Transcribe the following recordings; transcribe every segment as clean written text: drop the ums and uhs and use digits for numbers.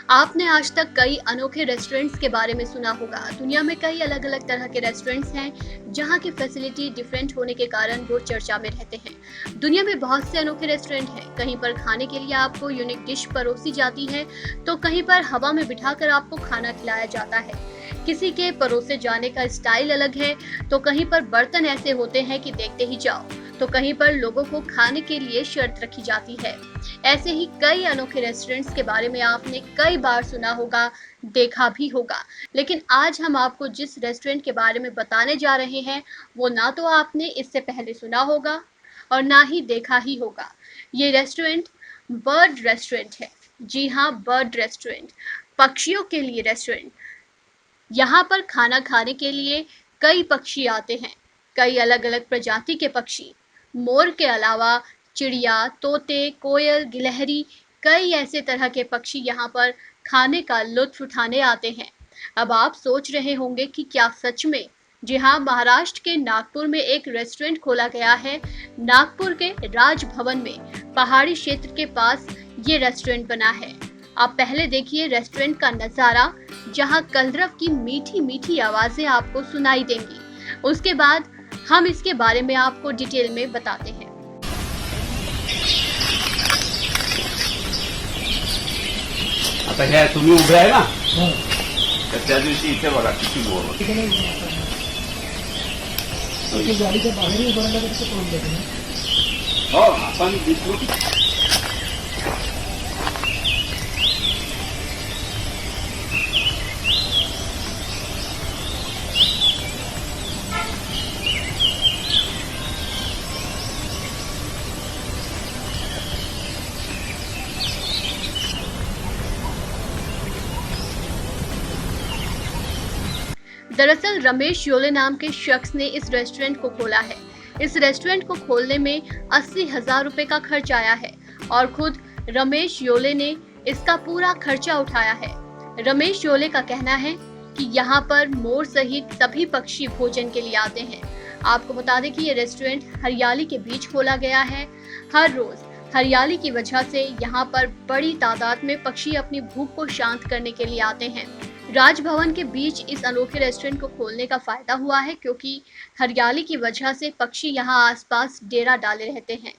आपने आज तक कई अनोखे रेस्टोरेंट्स के बारे में सुना होगा। दुनिया में कई अलग अलग तरह के रेस्टोरेंट्स हैं जहां की फैसिलिटी डिफरेंट होने के कारण वो चर्चा में रहते हैं। दुनिया में बहुत से अनोखे रेस्टोरेंट हैं। कहीं पर खाने के लिए आपको यूनिक डिश परोसी जाती है तो कहीं पर हवा में बिठाकर आपको खाना खिलाया जाता है। किसी के परोसे जाने का स्टाइल अलग है तो कहीं पर बर्तन ऐसे होते हैं कि देखते ही जाओ, तो कहीं पर लोगों को खाने के लिए शर्त रखी जाती है। ऐसे ही कई अनोखे रेस्टोरेंट्स के बारे में आपने कई बार सुना होगा, देखा भी होगा। लेकिन आज हम आपको जिस रेस्टोरेंट के बारे में बताने जा रहे हैं, वो ना तो आपने इससे पहले सुना होगा और ना ही देखा ही होगा। ये रेस्टोरेंट बर्ड रेस्टोरेंट है। जी हाँ, बर्ड रेस्टोरेंट, पक्षियों के लिए रेस्टोरेंट। यहाँ पर खाना खाने के लिए कई पक्षी आते हैं, कई अलग अलग प्रजाति के पक्षी। मोर के अलावा चिड़िया, तोते, कोयल, गिलहरी, कई ऐसे तरह के पक्षी यहाँ पर खाने का लुत्फ उठाने आते हैं। अब आप सोच रहे होंगे कि क्या सच में? जी हाँ, महाराष्ट्र के नागपुर में एक रेस्टोरेंट खोला गया है। नागपुर के राजभवन में पहाड़ी क्षेत्र के पास ये रेस्टोरेंट बना है। आप पहले देखिए रेस्टोरेंट का नजारा, जहां कलरव की मीठी मीठी आवाजें आपको सुनाई देंगी। उसके बाद हम इसके बारे में आपको डिटेल में बताते हैं। आता ह्या तुम्ही उभे आहे ना, तर त्या दिवशी इथे बघा किती बोर होते. गाडीच्या बाहेर उभं राहिलं तर पळून जाते ना. हो, आपण दिसलो. दरअसल रमेश योले नाम के शख्स ने इस रेस्टोरेंट को खोला है। इस रेस्टोरेंट को खोलने में 80,000 रुपए का खर्च आया है और खुद रमेश योले ने इसका पूरा खर्चा उठाया है। रमेश योले का कहना है कि यहाँ पर मोर सहित सभी पक्षी भोजन के लिए आते हैं। आपको बता दें कि ये रेस्टोरेंट हरियाली के बीच खोला गया है। हर रोज हरियाली की वजह से यहाँ पर बड़ी तादाद में पक्षी अपनी भूख को शांत करने के लिए आते हैं। राजभवन के बीच इस अनोखे रेस्टोरेंट को खोलने का फायदा हुआ है क्योंकि हरियाली की वजह से पक्षी यहाँ आसपास डेरा डाले रहते हैं।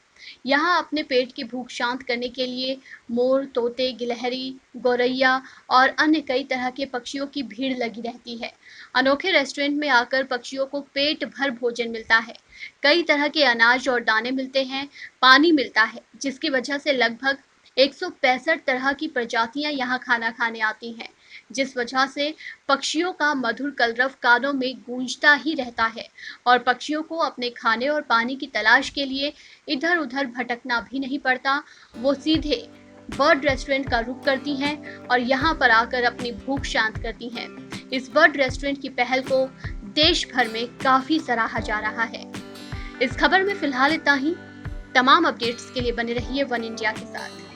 यहाँ अपने पेट की भूख शांत करने के लिए मोर, तोते, गिलहरी, गौरैया और अन्य कई तरह के पक्षियों की भीड़ लगी रहती है। अनोखे रेस्टोरेंट में आकर पक्षियों को पेट भर भोजन मिलता है। कई तरह के अनाज और दाने मिलते हैं, पानी मिलता है, जिसकी वजह से लगभग 165 तरह की प्रजातियां यहाँ खाना खाने आती हैं, जिस वजह से पक्षियों का मधुर कलरव कानों में गूंजता ही रहता है और पक्षियों को अपने खाने और पानी की तलाश के लिए इधर उधर भटकना भी नहीं पड़ता। वो सीधे बर्ड रेस्टोरेंट का रुख करती हैं और यहाँ पर आकर अपनी भूख शांत करती हैं। इस बर्ड रेस्टोरेंट की पहल को देश भर में काफी सराहा जा रहा है। इस खबर में फिलहाल इतना ही। तमाम अपडेट्स के लिए बने रहिए वन इंडिया के साथ।